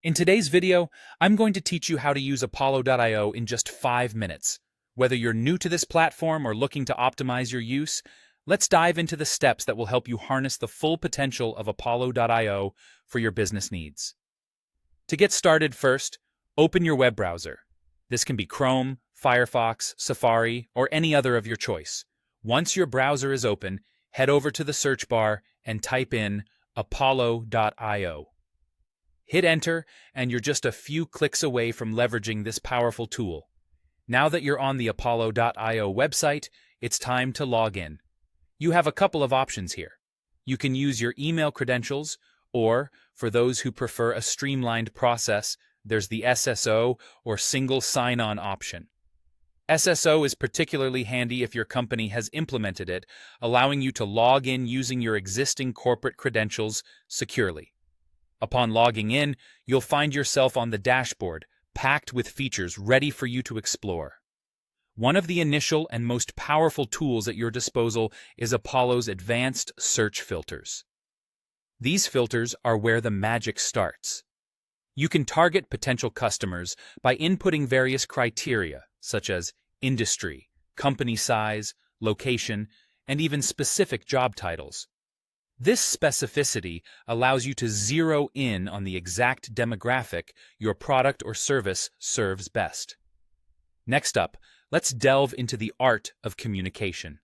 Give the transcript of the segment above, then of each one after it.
In today's video, I'm going to teach you how to use Apollo.io in just 5 minutes. Whether you're new to this platform or looking to optimize your use, let's dive into the steps that will help you harness the full potential of Apollo.io for your business needs. To get started, first, open your web browser. This can be Chrome, Firefox, Safari, or any other of your choice. Once your browser is open, head over to the search bar and type in Apollo.io. Hit enter, and you're just a few clicks away from leveraging this powerful tool. Now that you're on the Apollo.io website, it's time to log in. You have a couple of options here. You can use your email credentials, or, for those who prefer a streamlined process, there's the SSO or single sign-on option. SSO is particularly handy if your company has implemented it, allowing you to log in using your existing corporate credentials securely. Upon logging in, you'll find yourself on the dashboard, packed with features ready for you to explore. One of the initial and most powerful tools at your disposal is Apollo's advanced search filters. These filters are where the magic starts. You can target potential customers by inputting various criteria, such as industry, company size, location, and even specific job titles. This specificity allows you to zero in on the exact demographic your product or service serves best. Next up, let's delve into the art of communication.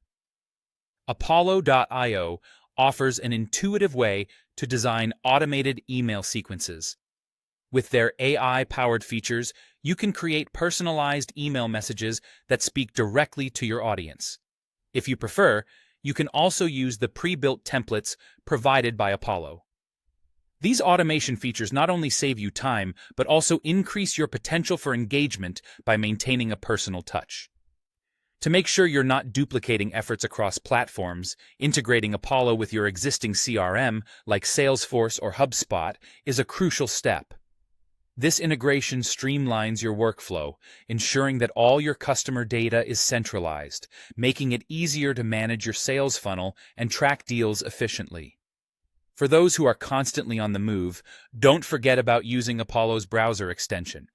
Apollo.io offers an intuitive way to design automated email sequences. With their AI-powered features, you can create personalized email messages that speak directly to your audience. If you prefer, you can also use the pre-built templates provided by Apollo. These automation features not only save you time, but also increase your potential for engagement by maintaining a personal touch. To make sure you're not duplicating efforts across platforms, integrating Apollo with your existing CRM, like Salesforce or HubSpot, is a crucial step. This integration streamlines your workflow, ensuring that all your customer data is centralized, making it easier to manage your sales funnel and track deals efficiently. For those who are constantly on the move, don't forget about using Apollo's browser extension.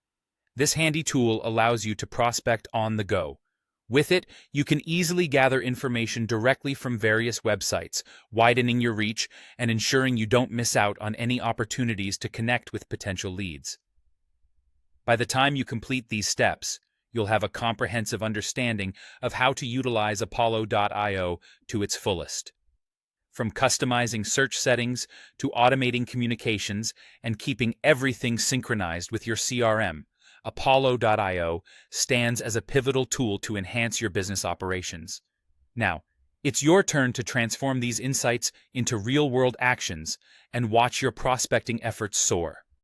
This handy tool allows you to prospect on the go. With it, you can easily gather information directly from various websites, widening your reach and ensuring you don't miss out on any opportunities to connect with potential leads. By the time you complete these steps, you'll have a comprehensive understanding of how to utilize Apollo.io to its fullest. From customizing search settings to automating communications and keeping everything synchronized with your CRM, Apollo.io stands as a pivotal tool to enhance your business operations. Now, it's your turn to transform these insights into real-world actions and watch your prospecting efforts soar.